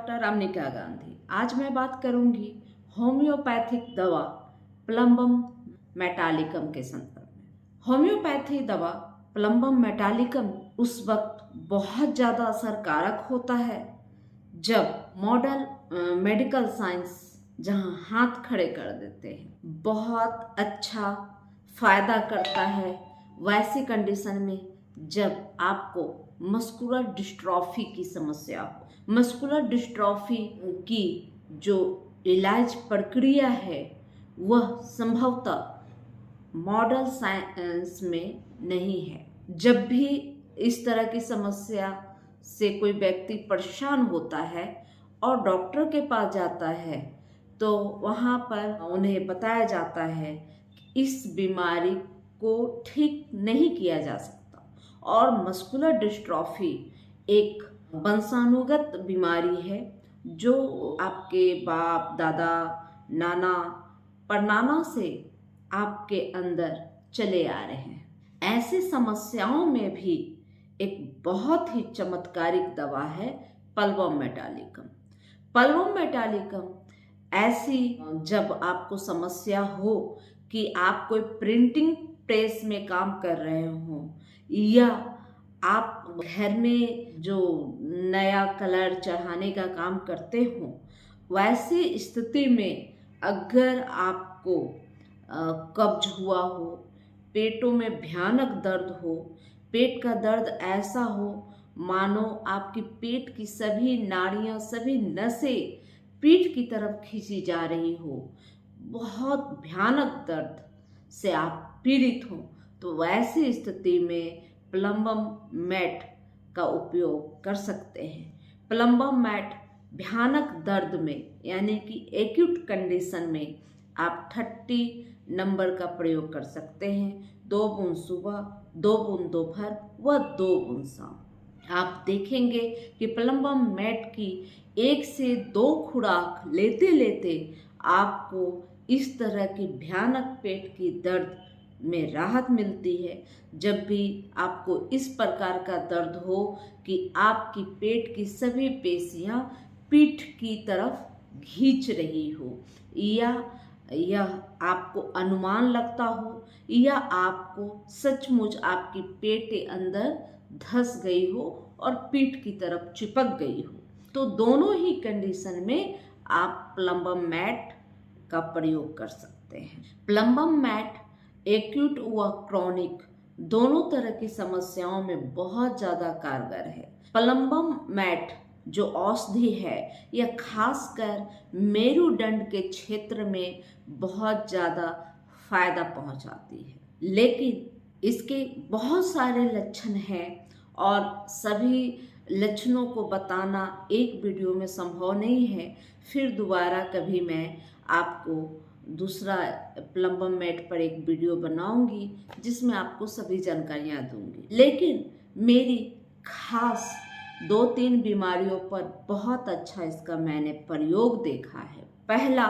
Doctor अमनिका Gandhi. आज मैं बात करूंगी होम्योपैथिक दवा प्लम्बम मेटालिकम के संदर्भ में। होम्योपैथी दवा प्लम्बम मेटालिकम उस वक्त बहुत ज़्यादा असरकारक होता है जब मॉडर्न मेडिकल साइंस जहां हाथ खड़े कर देते हैं, बहुत अच्छा फायदा करता है। वैसी कंडीशन में जब आपको मस्कुलर डिस्ट्रॉफी की समस्या हो, मस्कुलर डिस्ट्रॉफी की जो इलाज प्रक्रिया है वह संभवतः मॉडर्न साइंस में नहीं है। जब भी इस तरह की समस्या से कोई व्यक्ति परेशान होता है और डॉक्टर के पास जाता है तो वहाँ पर उन्हें बताया जाता है कि इस बीमारी को ठीक नहीं किया जा सकता और मस्कुलर डिस्ट्रॉफी एक वंशानुगत बीमारी है जो आपके बाप दादा नाना परनाना से आपके अंदर चले आ रहे हैं। ऐसी समस्याओं में भी एक बहुत ही चमत्कारिक दवा है प्लम्बम मेटालिकम। प्लम्बम मेटालिकम ऐसी जब आपको समस्या हो कि आप कोई प्रिंटिंग प्रेस में काम कर रहे हो या आप घर में जो नया कलर चढ़ाने का काम करते हो, वैसी स्थिति में अगर आपको कब्ज हुआ हो, पेटों में भयानक दर्द हो, पेट का दर्द ऐसा हो मानो आपकी पेट की सभी नाड़ियाँ सभी नसें पीठ की तरफ खींची जा रही हो, बहुत भयानक दर्द से आप पीड़ित हो, तो वैसी स्थिति में प्लम्बम मैट का उपयोग कर सकते हैं। प्लम्बम मैट भयानक दर्द में यानी कि एक्यूट कंडीशन में आप 30 नंबर का प्रयोग कर सकते हैं। 2 बूंद सुबह, 2 बूंद दोपहर व 2 बूंद शाम। आप देखेंगे कि प्लम्बम मैट की 1 से 2 खुराक लेते लेते आपको इस तरह की भयानक पेट की दर्द में राहत मिलती है। जब भी आपको इस प्रकार का दर्द हो कि आपकी पेट की सभी पेशियां पीठ की तरफ खींच रही हो या यह आपको अनुमान लगता हो या आपको सचमुच आपकी पेट के अंदर धंस गई हो और पीठ की तरफ चिपक गई हो, तो दोनों ही कंडीशन में आप प्लम्बम मैट का प्रयोग कर सकते हैं। प्लम्बम मैट एक्यूट व क्रॉनिक दोनों तरह की समस्याओं में बहुत ज़्यादा कारगर है। प्लम्बम मैट जो औषधि है यह खासकर मेरुदंड के क्षेत्र में बहुत ज़्यादा फायदा पहुंचाती है, लेकिन इसके बहुत सारे लक्षण हैं और सभी लक्षणों को बताना एक वीडियो में संभव नहीं है। फिर दोबारा कभी मैं आपको दूसरा प्लम्बम मैट पर एक वीडियो बनाऊंगी जिसमें आपको सभी जानकारियां दूंगी। लेकिन मेरी खास 2-3 बीमारियों पर बहुत अच्छा इसका मैंने प्रयोग देखा है। पहला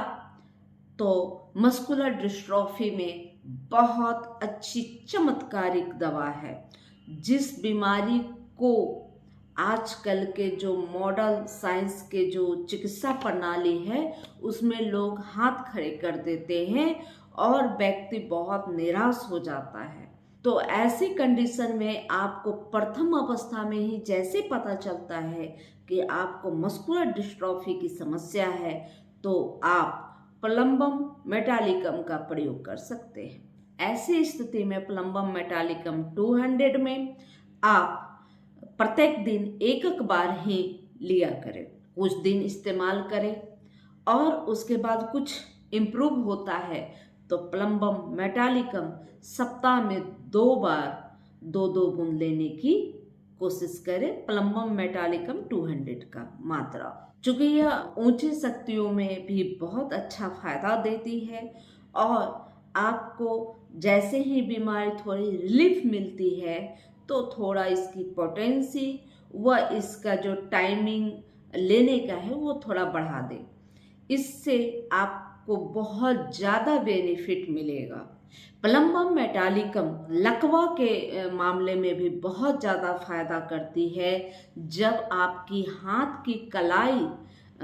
तो मस्कुलर डिस्ट्रॉफी में बहुत अच्छी चमत्कारिक दवा है। जिस बीमारी को आजकल के जो मॉडर्न साइंस के जो चिकित्सा प्रणाली है उसमें लोग हाथ खड़े कर देते हैं और व्यक्ति बहुत निराश हो जाता है, तो ऐसी कंडीशन में आपको प्रथम अवस्था में ही जैसे पता चलता है कि आपको मस्कुलर डिस्ट्रॉफी की समस्या है तो आप प्लम्बम मेटालिकम का प्रयोग कर सकते हैं। ऐसी स्थिति में प्लम्बम मेटालिकम 200 में आप प्रत्येक दिन एक बार ही लिया करें, कुछ दिन इस्तेमाल करें और उसके बाद कुछ इम्प्रूव होता है तो प्लम्बम मेटालिकम सप्ताह में 2 बार 2-2 बूंद लेने की कोशिश करें। प्लम्बम मेटालिकम 200 का मात्रा, चूँकि यह ऊंची शक्तियों में भी बहुत अच्छा फायदा देती है और आपको जैसे ही बीमारी थोड़ी रिलीफ मिलती है तो थोड़ा इसकी पोटेंसी व इसका जो टाइमिंग लेने का है वो थोड़ा बढ़ा दे। इससे आपको बहुत ज़्यादा बेनिफिट मिलेगा। प्लम्बम मेटालिकम लकवा के मामले में भी बहुत ज़्यादा फायदा करती है। जब आपकी हाथ की कलाई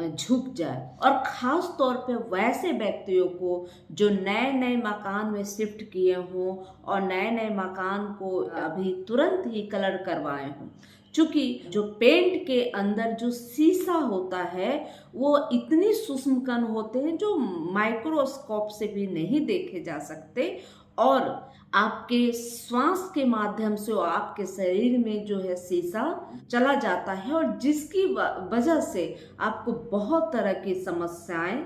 झुक जाए। और ख़ास तौर पे वैसे व्यक्तियों को जो नए नए मकान में शिफ्ट किए हों और नए नए मकान को अभी तुरंत ही कलर करवाए हों, क्योंकि जो पेंट के अंदर जो शीशा होता है वो इतनी सूक्ष्म कण होते हैं जो माइक्रोस्कोप से भी नहीं देखे जा सकते, और आपके श्वास के माध्यम से वो आपके शरीर में जो है शीशा चला जाता है, और जिसकी वजह से आपको बहुत तरह की समस्याएं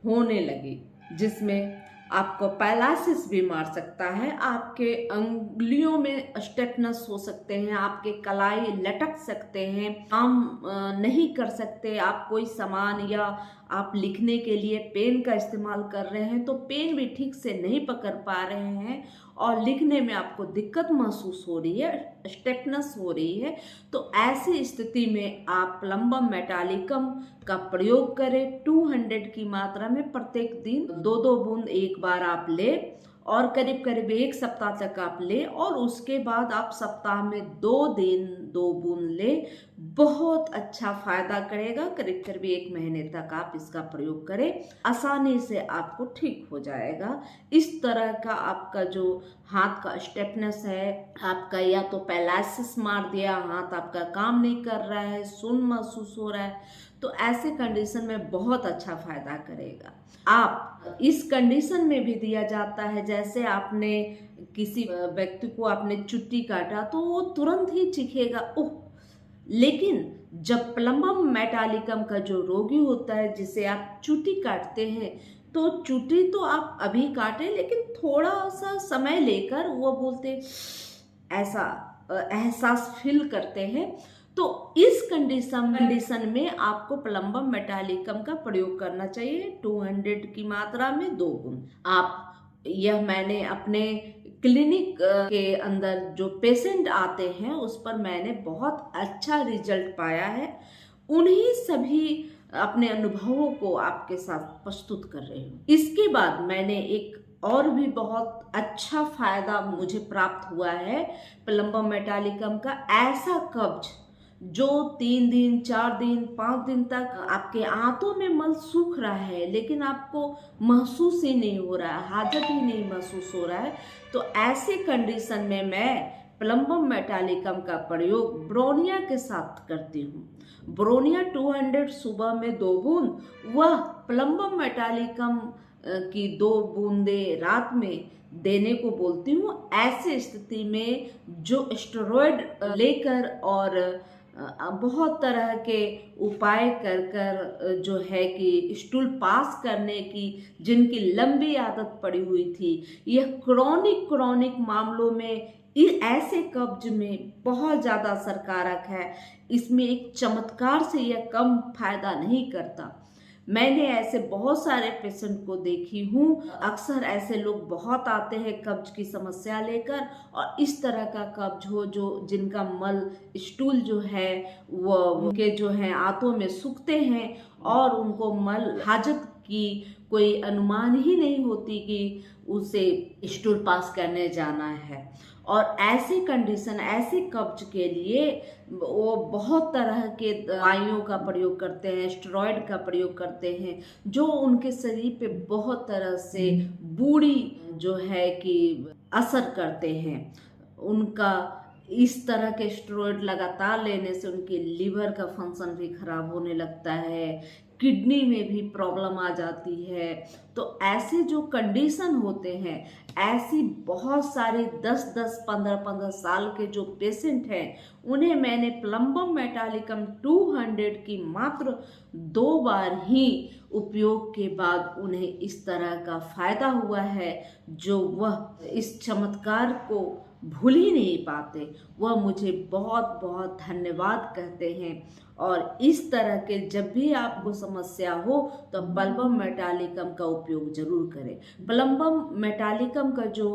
होने लगी, जिसमें आपको पैरालिसिस भी मार सकता है, आपके अंगुलियों में स्टेटनस हो सकते हैं, आपके कलाई लटक सकते हैं, काम नहीं कर सकते आप कोई सामान, या आप लिखने के लिए पेन का इस्तेमाल कर रहे हैं तो पेन भी ठीक से नहीं पकड़ पा रहे हैं और लिखने में आपको दिक्कत महसूस हो रही है, स्टेटनस हो रही है, तो ऐसी स्थिति में आप प्लम्बम मेटालिकम का प्रयोग करें। 200 की मात्रा में प्रत्येक दिन 2-2 बूंद एक बार आप ले, और करीब करीब 1 सप्ताह तक आप ले, और उसके बाद आप सप्ताह में 2 दिन 2 बूंद ले। बहुत अच्छा फायदा करेगा। करीब करीब 1 महीने तक आप इसका प्रयोग करें, आसानी से आपको ठीक हो जाएगा। इस तरह का आपका जो हाथ का स्टेपनेस है, आपका या तो पैरालिसिस मार दिया, हाथ आपका काम नहीं कर रहा है, सुन्न महसूस हो रहा है, तो ऐसे कंडीशन में बहुत अच्छा फायदा करेगा। आप इस कंडीशन में भी दिया जाता है, जैसे आपने किसी व्यक्ति को आपने चुट्टी काटा तो वो तुरंत ही चीखेगा ओह, लेकिन जब प्लम्बम मेटालिकम का जो रोगी होता है जिसे आप चुट्टी काटते हैं, तो चुट्टी तो आप अभी काटे, लेकिन थोड़ा सा समय लेकर वो बोलते ऐसा एहसास फील करते हैं। तो इस कंडीशन में आपको प्लम्बम मेटालिकम का प्रयोग करना चाहिए 200 की मात्रा में 2 बूंद। आप यह मैंने अपने क्लिनिक के अंदर जो पेशेंट आते हैं उस पर मैंने बहुत अच्छा रिजल्ट पाया है। उन्हीं सभी अपने अनुभवों को आपके साथ प्रस्तुत कर रही हूँ। इसके बाद मैंने एक और भी बहुत अच्छा फायदा मुझे प्राप्त हुआ है प्लम्बम मेटालिकम का। ऐसा कब्ज जो 3 दिन 4 दिन 5 दिन तक आपके आंतों में मल सूख रहा है लेकिन आपको महसूस ही नहीं हो रहा है, हाजत ही नहीं महसूस हो रहा है, तो ऐसे कंडीशन में मैं प्लम्बम मेटालिकम का प्रयोग ब्रोनिया के साथ करती हूँ। ब्रोनिया 200 सुबह में 2 बूंद, वह प्लम्बम मेटालिकम की 2 बूंदे रात में देने को बोलती हूँ। ऐसे स्थिति में जो स्टेरॉयड लेकर और बहुत तरह के उपाय कर जो है कि स्टूल पास करने की जिनकी लंबी आदत पड़ी हुई थी, यह क्रॉनिक मामलों में ऐसे कब्ज में बहुत ज़्यादा असरकारक है। इसमें एक चमत्कार से यह कम फायदा नहीं करता। मैंने ऐसे बहुत सारे पेशेंट को देखी हूँ। अक्सर ऐसे लोग बहुत आते हैं कब्ज की समस्या लेकर, और इस तरह का कब्ज हो जो जिनका मल स्टूल जो है वो उनके जो है आंतों में सूखते हैं और उनको मल हाजत की कोई अनुमान ही नहीं होती कि उसे स्टूल पास करने जाना है। और ऐसे कंडीशन, ऐसे कब्ज के लिए वो बहुत तरह के दवाइयों का प्रयोग करते हैं, स्टेरॉयड का प्रयोग करते हैं, जो उनके शरीर पे बहुत तरह से बुरी जो है कि असर करते हैं। उनका इस तरह के स्टेरॉयड लगातार लेने से उनके लीवर का फंक्शन भी खराब होने लगता है, किडनी में भी प्रॉब्लम आ जाती है। तो ऐसे जो कंडीशन होते हैं, ऐसी बहुत सारे 10-10, 15-15 साल के जो पेशेंट हैं, उन्हें मैंने प्लम्बम मेटालिकम 200 की मात्र 2 बार ही उपयोग के बाद उन्हें इस तरह का फायदा हुआ है, जो वह इस चमत्कार को भूल ही नहीं पाते। वह मुझे बहुत बहुत धन्यवाद कहते हैं। और इस तरह के जब भी आपको समस्या हो तो प्लम्बम मेटालिकम का उपयोग जरूर करें। प्लम्बम मेटालिकम का जो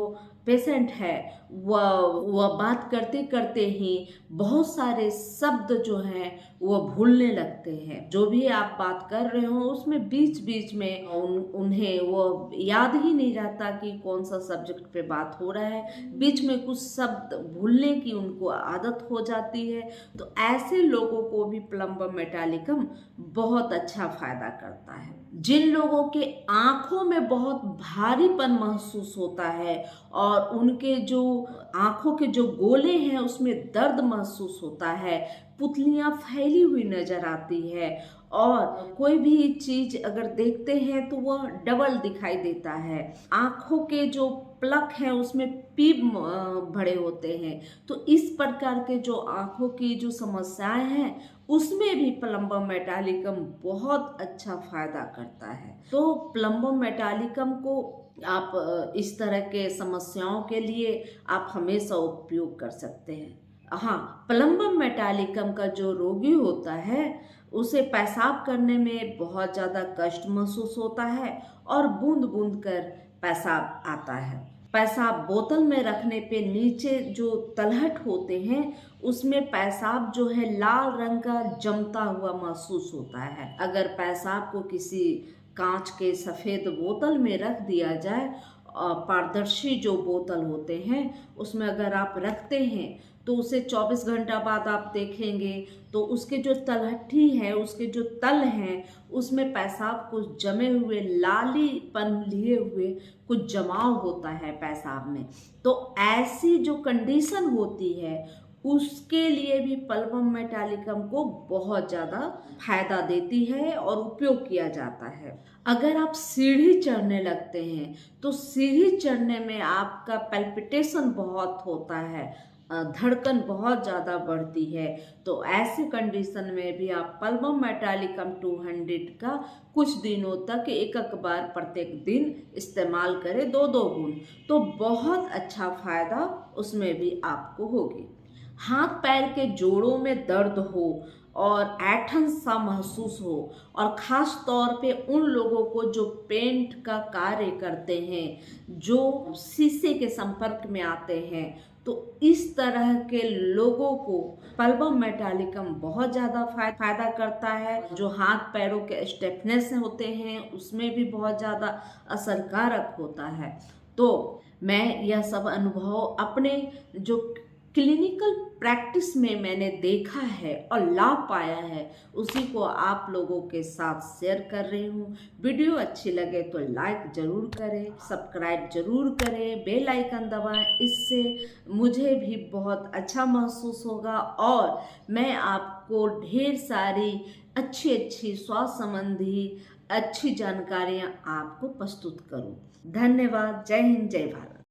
पेशेंट है वह बात करते करते ही बहुत सारे शब्द जो हैं वह भूलने लगते हैं। जो भी आप बात कर रहे हो उसमें बीच बीच में उन्हें वो याद ही नहीं रहता कि कौन सा सब्जेक्ट पे बात हो रहा है, बीच में कुछ शब्द भूलने की उनको आदत हो जाती है। तो ऐसे लोगों को भी प्लम्बम मेटालिकम बहुत अच्छा फायदा करता है। जिन लोगों के आंखों में बहुत भारीपन महसूस होता है और उनके जो आंखों के जो गोले हैं उसमें दर्द महसूस होता है, पुतलियां फैली हुई नजर आती है और कोई भी चीज अगर देखते हैं तो वह डबल दिखाई देता है, आंखों के जो प्लक है उसमें पीप भरे होते हैं, तो इस प्रकार के जो आंखों की जो समस्याएं हैं उसमें भी प्लम्बम मेटालिकम बहुत अच्छा फायदा करता है। तो प्लम्बम मेटालिकम को आप इस तरह के समस्याओं के लिए आप हमेशा उपयोग कर सकते हैं। हाँ, प्लम्बम मेटालिकम का जो रोगी होता है उसे पेशाब करने में बहुत ज़्यादा कष्ट महसूस होता है और बूंद बूंद कर पेशाब आता है। पेशाब बोतल में रखने पे नीचे जो तलहट होते हैं उसमें पेशाब जो है लाल रंग का जमता हुआ महसूस होता है। अगर पेशाब को किसी कांच के सफ़ेद बोतल में रख दिया जाए, पारदर्शी जो बोतल होते हैं उसमें अगर आप रखते हैं तो उसे 24 घंटा बाद आप देखेंगे तो उसके जो तलहटी है, उसके जो तल हैं उसमें पेशाब कुछ जमे हुए लालीपन लिए हुए कुछ जमाव होता है पेशाब में। तो ऐसी जो कंडीशन होती है उसके लिए भी प्लम्बम मेटालिकम को बहुत ज़्यादा फायदा देती है और उपयोग किया जाता है। अगर आप सीढ़ी चढ़ने लगते हैं तो सीढ़ी चढ़ने में आपका पैल्पिटेशन बहुत होता है, धड़कन बहुत ज़्यादा बढ़ती है, तो ऐसी कंडीशन में भी आप प्लम्बम मेटालिकम 200 का कुछ दिनों तक एक बार प्रत्येक दिन इस्तेमाल करें, 2-2 बूंद, तो बहुत अच्छा फायदा उसमें भी आपको होगी। हाथ पैर के जोड़ों में दर्द हो और ऐंठन सा महसूस हो और ख़ास तौर पे उन लोगों को जो पेंट का कार्य करते हैं, जो शीशे के संपर्क में आते हैं, तो इस तरह के लोगों को प्लम्बम मेटालिकम बहुत ज़्यादा फायदा करता है। जो हाथ पैरों के स्टिफनेस होते हैं उसमें भी बहुत ज़्यादा असरकारक होता है। तो मैं यह सब अनुभव अपने जो क्लिनिकल प्रैक्टिस में मैंने देखा है और लाभ पाया है उसी को आप लोगों के साथ शेयर कर रही हूँ। वीडियो अच्छी लगे तो लाइक ज़रूर करें, सब्सक्राइब ज़रूर करें, बेल आइकन दबाएं, इससे मुझे भी बहुत अच्छा महसूस होगा और मैं आपको ढेर सारी अच्छी स्वास्थ्य संबंधी अच्छी जानकारियाँ आपको प्रस्तुत करूँ। धन्यवाद। जय हिंद, जय भारत।